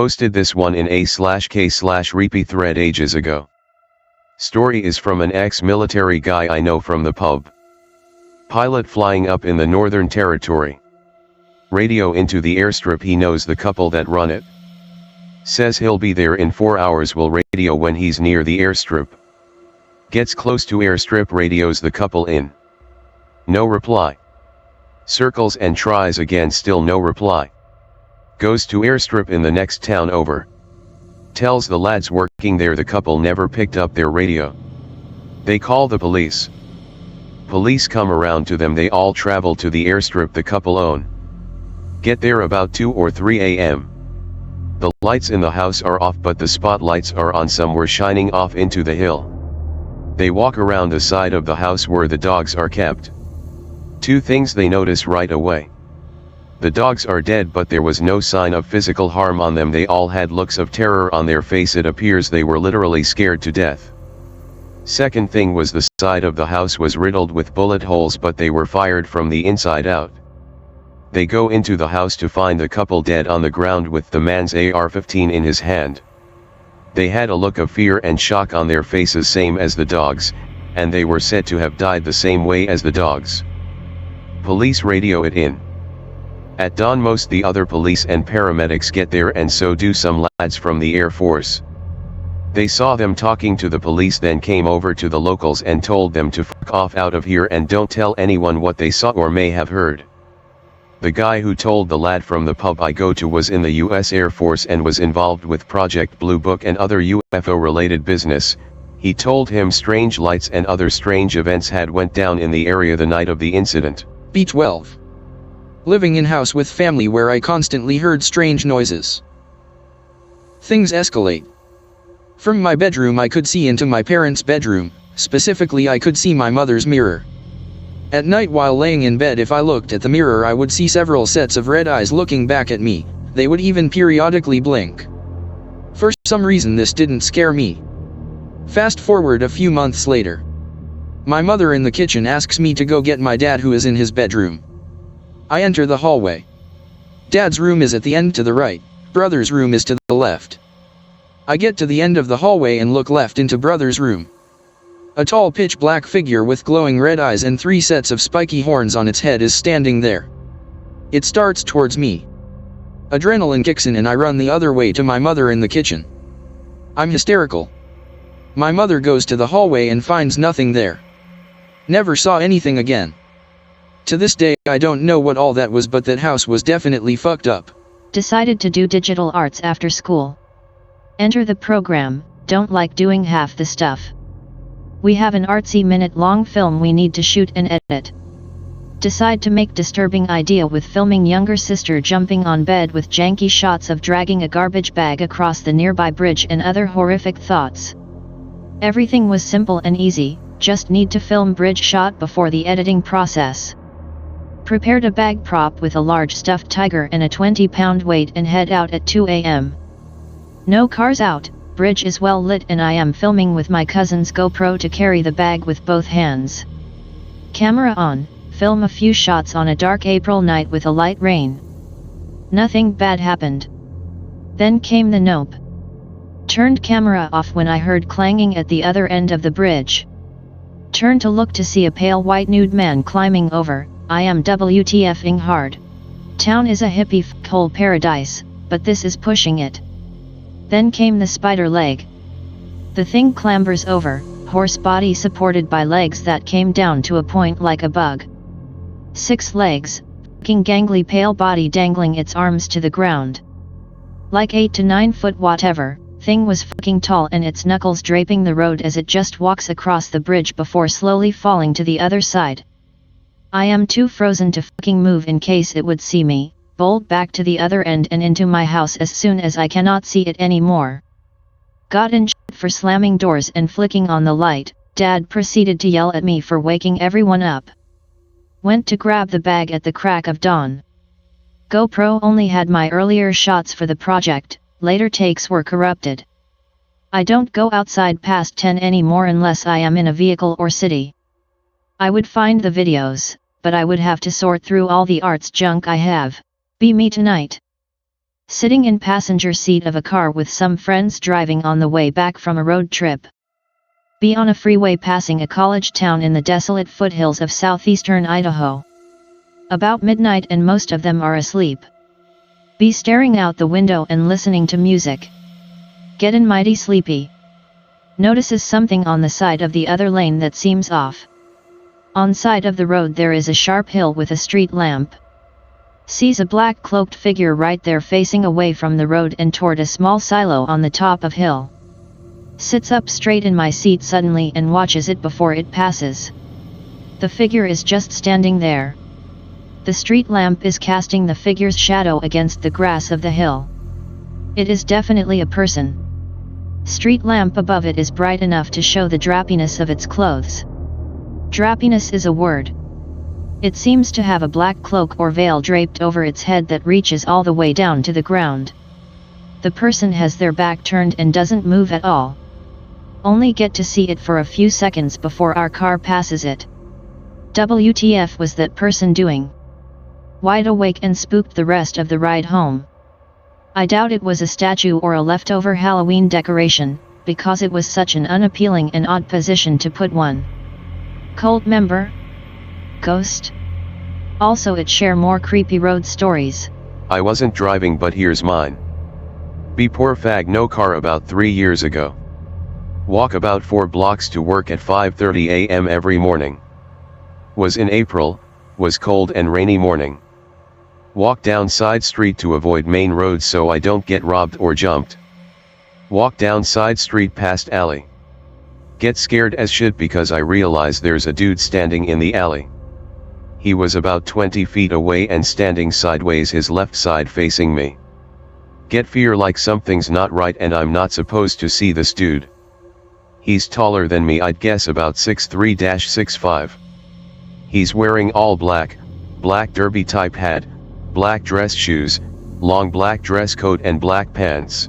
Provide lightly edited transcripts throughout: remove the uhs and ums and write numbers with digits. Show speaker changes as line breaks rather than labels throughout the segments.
Posted this one in a/k/reepy thread ages ago. Story is from an ex-military guy I know from the pub. Pilot flying up in the Northern Territory. Radio into the airstrip, he knows the couple that run it. Says he'll be there in 4 hours, will radio when he's near the airstrip. Gets close to airstrip, radios the couple in. No reply. Circles and tries again, still no reply. Goes to airstrip in the next town over. Tells the lads working there the couple never picked up their radio. They call the police. Police come around to them, they all travel to the airstrip the couple own. Get there about 2 or 3 a.m. The lights in the house are off, but the spotlights are on, some were shining off into the hill. They walk around the side of the house where the dogs are kept. 2 things they notice right away. The dogs are dead, but there was no sign of physical harm on them. They all had looks of terror on their face. It appears they were literally scared to death. Second thing was the side of the house was riddled with bullet holes, but they were fired from the inside out. They go into the house to find the couple dead on the ground with the man's AR-15 in his hand. They had a look of fear and shock on their faces, same as the dogs, and they were said to have died the same way as the dogs. Police radio it in. At dawn most the other police and paramedics get there, and so do some lads from the Air Force. They saw them talking to the police, then came over to the locals and told them to fuck off out of here and don't tell anyone what they saw or may have heard. The guy who told the lad from the pub I go to was in the US Air Force and was involved with Project Blue Book and other UFO related business. He told him strange lights and other strange events had went down in the area the night of the incident.
B12. Living in house with family where I constantly heard strange noises. Things escalate. From my bedroom I could see into my parents' bedroom, specifically I could see my mother's mirror. At night while laying in bed, if I looked at the mirror I would see several sets of red eyes looking back at me. They would even periodically blink. For some reason this didn't scare me. Fast forward a few months later. My mother in the kitchen asks me to go get my dad, who is in his bedroom. I enter the hallway. Dad's room is at the end to the right, brother's room is to the left. I get to the end of the hallway and look left into brother's room. A tall pitch black figure with glowing red eyes and 3 sets of spiky horns on its head is standing there. It starts towards me. Adrenaline kicks in and I run the other way to my mother in the kitchen. I'm hysterical. My mother goes to the hallway and finds nothing there. Never saw anything again. To this day, I don't know what all that was, but that house was definitely fucked up.
Decided to do digital arts after school. Enter the program, don't like doing half the stuff. We have an artsy minute-long film we need to shoot and edit. Decide to make disturbing idea with filming younger sister jumping on bed with janky shots of dragging a garbage bag across the nearby bridge and other horrific thoughts. Everything was simple and easy, just need to film bridge shot before the editing process. Prepared a bag prop with a large stuffed tiger and a 20-pound weight and head out at 2 a.m. No cars out, bridge is well lit and I am filming with my cousin's GoPro to carry the bag with both hands. Camera on, film a few shots on a dark April night with a light rain. Nothing bad happened. Then came the nope. Turned camera off when I heard clanging at the other end of the bridge. Turned to look to see a pale white nude man climbing over. I am WTFing hard. Town is a hippie f***hole paradise, but this is pushing it. Then came the spider leg. The thing clambers over, horse body supported by legs that came down to a point like a bug. 6 legs, f***ing gangly pale body dangling its arms to the ground. Like 8 to 9 foot whatever, thing was f***ing tall and its knuckles draping the road as it just walks across the bridge before slowly falling to the other side. I am too frozen to f***ing move in case it would see me, bolt back to the other end and into my house as soon as I cannot see it anymore. Got in shit for slamming doors and flicking on the light. Dad proceeded to yell at me for waking everyone up. Went to grab the bag at the crack of dawn. GoPro only had my earlier shots for the project, later takes were corrupted. I don't go outside past 10 anymore unless I am in a vehicle or city. I would find the videos, but I would have to sort through all the arts junk I have. Be me tonight. Sitting in passenger seat of a car with some friends driving on the way back from a road trip. B on a freeway passing a college town in the desolate foothills of southeastern Idaho. About midnight and most of them are asleep. B staring out the window and listening to music. Getting mighty sleepy. Notices something on the side of the other lane that seems off. On side of the road there is a sharp hill with a street lamp. Sees a black cloaked figure right there facing away from the road and toward a small silo on the top of hill. Sits up straight in my seat suddenly and watches it before it passes. The figure is just standing there. The street lamp is casting the figure's shadow against the grass of the hill. It is definitely a person. Street lamp above it is bright enough to show the drapiness of its clothes. Drapiness is a word. It seems to have a black cloak or veil draped over its head that reaches all the way down to the ground. The person has their back turned and doesn't move at all. Only get to see it for a few seconds before our car passes it. WTF was that person doing? Wide awake and spooked the rest of the ride home. I doubt it was a statue or a leftover Halloween decoration, because it was such an unappealing and odd position to put one. Cult member? Ghost? Also it share more creepy road stories.
I wasn't driving, but here's mine. Be poor fag no car about 3 years ago. Walk about 4 blocks to work at 5:30 a.m. every morning. Was in April, was cold and rainy morning. Walk down side street to avoid main road so I don't get robbed or jumped. Walk down side street past alley. Get scared as shit because I realize there's a dude standing in the alley. He was about 20 feet away and standing sideways, his left side facing me. Get fear like something's not right and I'm not supposed to see this dude. He's taller than me, I'd guess about 6'3-6'5". He's wearing all black, black derby type hat, black dress shoes, long black dress coat and black pants.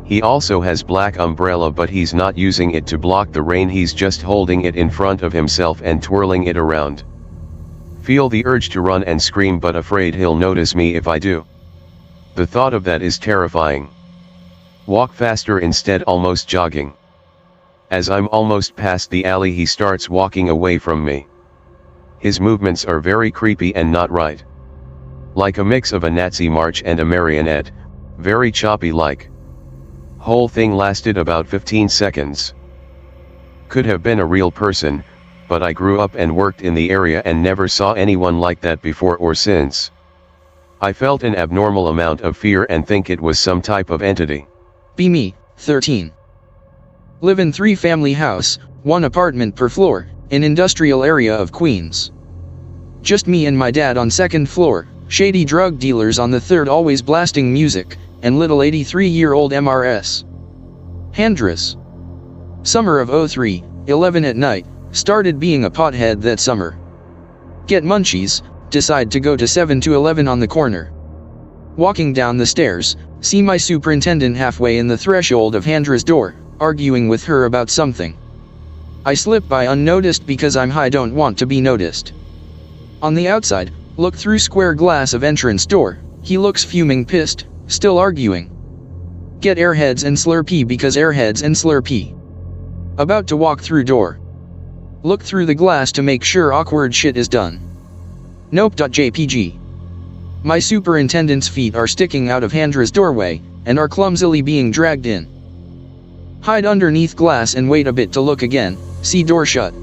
He also has black umbrella, but he's not using it to block the rain, he's just holding it in front of himself and twirling it around. Feel the urge to run and scream, but afraid he'll notice me if I do. The thought of that is terrifying. Walk faster instead, almost jogging. As I'm almost past the alley, he starts walking away from me. His movements are very creepy and not right. Like a mix of a Nazi march and a marionette, very choppy like. Whole thing lasted about 15 seconds. Could have been a real person, but I grew up and worked in the area and never saw anyone like that before or since. I felt an abnormal amount of fear and think it was some type of entity.
Be me, 13. Live in 3-family house, 1 apartment per floor, in industrial area of Queens. Just me and my dad on 2nd floor, shady drug dealers on the 3rd always blasting music, and little 83-year-old MRS. Handras. Summer of 03, 11 at night, started being a pothead that summer. Get munchies, decide to go to 7-Eleven on the corner. Walking down the stairs, see my superintendent halfway in the threshold of Handras' door, arguing with her about something. I slip by unnoticed because I'm high, don't want to be noticed. On the outside, look through square glass of entrance door, he looks fuming pissed, still arguing. Get airheads and slurpee because airheads and slurpee. About to walk through door. Look through the glass to make sure awkward shit is done. Nope.jpg. My superintendent's feet are sticking out of Handras' doorway, and are clumsily being dragged in. Hide underneath glass and wait a bit to look again, see door shut.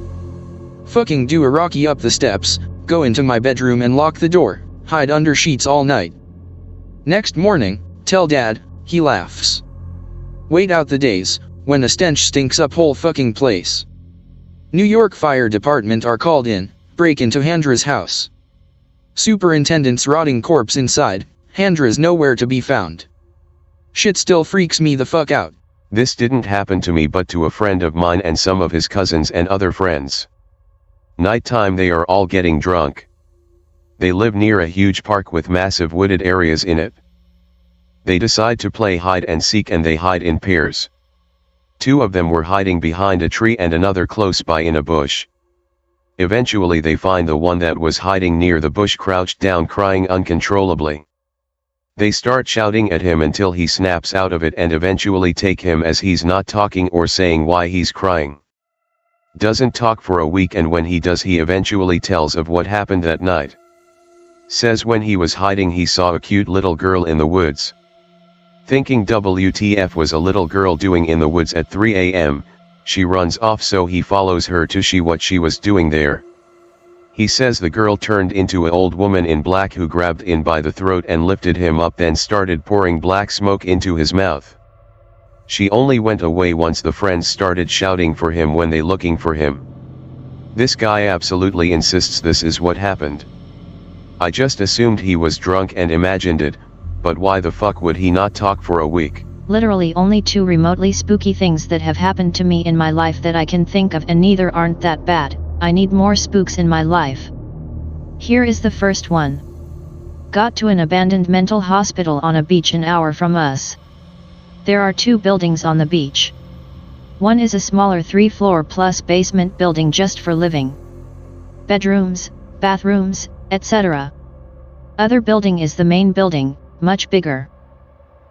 Fucking do a Rocky up the steps, go into my bedroom and lock the door, hide under sheets all night. Next morning, tell dad, he laughs. Wait out the days, when a stench stinks up whole fucking place. New York Fire Department are called in, break into Handras' house. Superintendent's rotting corpse inside, Handras nowhere to be found. Shit still freaks me the fuck out.
This didn't happen to me but to a friend of mine and some of his cousins and other friends. Nighttime they are all getting drunk. They live near a huge park with massive wooded areas in it. They decide to play hide and seek and they hide in pairs. 2 of them were hiding behind a tree and another close by in a bush. Eventually they find the one that was hiding near the bush crouched down crying uncontrollably. They start shouting at him until he snaps out of it and eventually take him as he's not talking or saying why he's crying. Doesn't talk for a week, and when he does he eventually tells of what happened that night. Says when he was hiding he saw a cute little girl in the woods. Thinking WTF was a little girl doing in the woods at 3 a.m, she runs off, so he follows her to see what she was doing there. He says the girl turned into an old woman in black who grabbed him by the throat and lifted him up, then started pouring black smoke into his mouth. She only went away once the friends started shouting for him when they looking for him. This guy absolutely insists this is what happened. I just assumed he was drunk and imagined it, but why the fuck would he not talk for a week?
Literally only 2 remotely spooky things that have happened to me in my life that I can think of, and neither aren't that bad. I need more spooks in my life. Here is the first one. Got to an abandoned mental hospital on a beach an hour from us. There are 2 buildings on the beach. One is a smaller 3-floor plus basement building just for living. Bedrooms, bathrooms, etc. Other building is the main building, much bigger.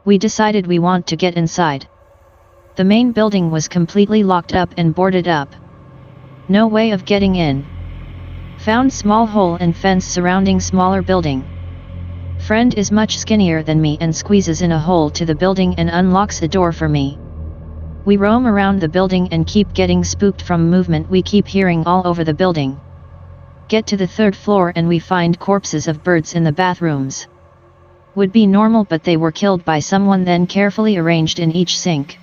We decided we want to get inside. The main building was completely locked up and boarded up. No way of getting in. Found small hole and fence surrounding smaller building. Friend is much skinnier than me and squeezes in a hole to the building and unlocks a door for me. We roam around the building and keep getting spooked from movement we keep hearing all over the building. Get to the 3rd floor and we find corpses of birds in the bathrooms. Would be normal, but they were killed by someone, then carefully arranged in each sink.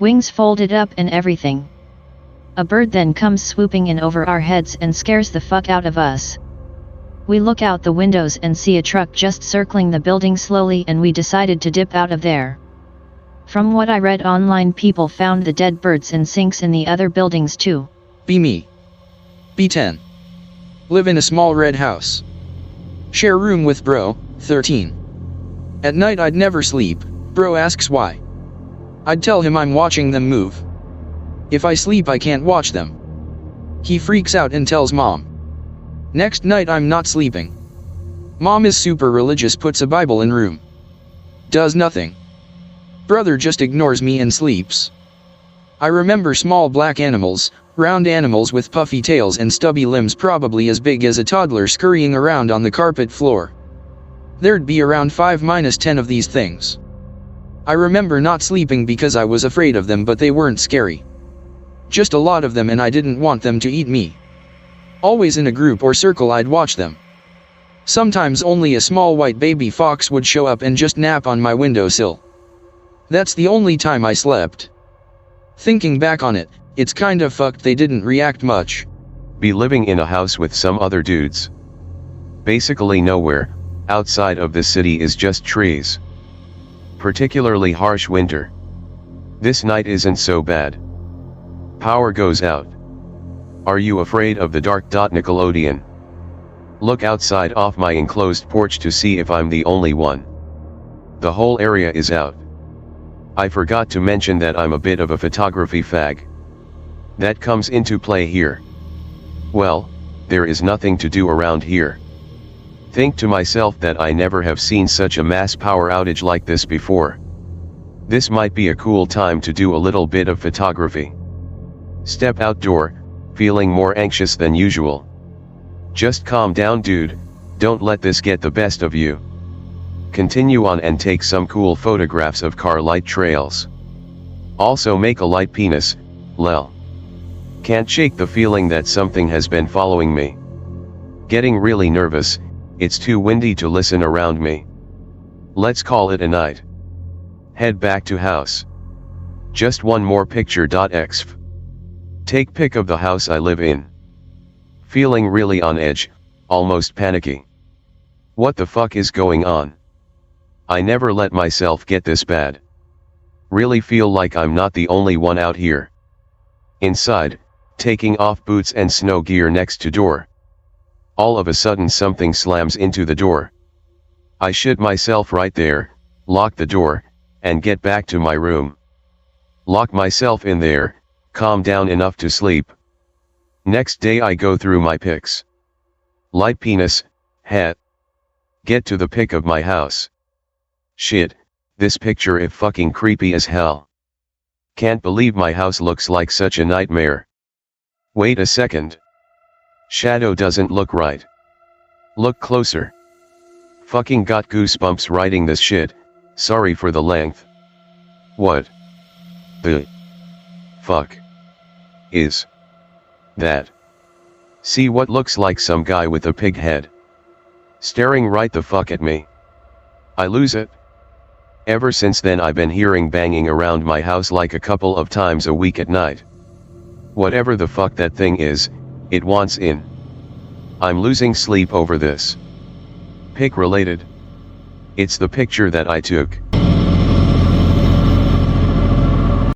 Wings folded up and everything. A bird then comes swooping in over our heads and scares the fuck out of us. We look out the windows and see a truck just circling the building slowly, and we decided to dip out of there. From what I read online, people found the dead birds in sinks in the other buildings too.
Be me. B10. Live in a small red house. Share room with bro, 13. At night I'd never sleep. Bro asks why. I'd tell him I'm watching them move. If I sleep I can't watch them. He freaks out and tells mom. Next night I'm not sleeping. Mom is super religious, puts a Bible in room. Does nothing. Brother just ignores me and sleeps. I remember small black animals, round animals with puffy tails and stubby limbs probably as big as a toddler scurrying around on the carpet floor. There'd be around 5-10 of these things. I remember not sleeping because I was afraid of them, but they weren't scary. Just a lot of them, and I didn't want them to eat me. Always in a group or circle I'd watch them. Sometimes only a small white baby fox would show up and just nap on my windowsill. That's the only time I slept. Thinking back on it, it's kind of fucked they didn't react much.
Be living in a house with some other dudes. Basically nowhere, outside of the city is just trees. Particularly harsh winter. This night isn't so bad. Power goes out. Are you afraid of the dark? Nickelodeon. Look outside off my enclosed porch to see if I'm the only one. The whole area is out. I forgot to mention that I'm a bit of a photography fag. That comes into play here. Well, there is nothing to do around here. Think to myself that I never have seen such a mass power outage like this before. This might be a cool time to do a little bit of photography. Step outdoor, feeling more anxious than usual. Just calm down, dude, don't let this get the best of you. Continue on and take some cool photographs of car light trails. Also make a light penis, lel. Can't shake the feeling that something has been following me. Getting really nervous, it's too windy to listen around me. Let's call it a night. Head back to house. Just one more picture. Exf. Take pic of the house I live in. Feeling really on edge, almost panicky. What the fuck is going on? I never let myself get this bad. Really feel like I'm not the only one out here. Inside, taking off boots and snow gear next to door. All of a sudden something slams into the door. I shit myself right there, lock the door, and get back to my room. Lock myself in there, calm down enough to sleep. Next day I go through my pics. Light penis, hat. Get to the pic of my house. Shit, this picture is fucking creepy as hell. Can't believe my house looks like such a nightmare. Wait a second. Shadow doesn't look right. Look closer. Fucking got goosebumps writing this shit, sorry for the length. What the fuck is that? See what looks like some guy with a pig head staring right the fuck at me. I lose it. Ever since then I've been hearing banging around my house like a couple of times a week at night. Whatever the fuck that thing is, it wants in. I'm losing sleep over this. Pig related. It's the picture that I took.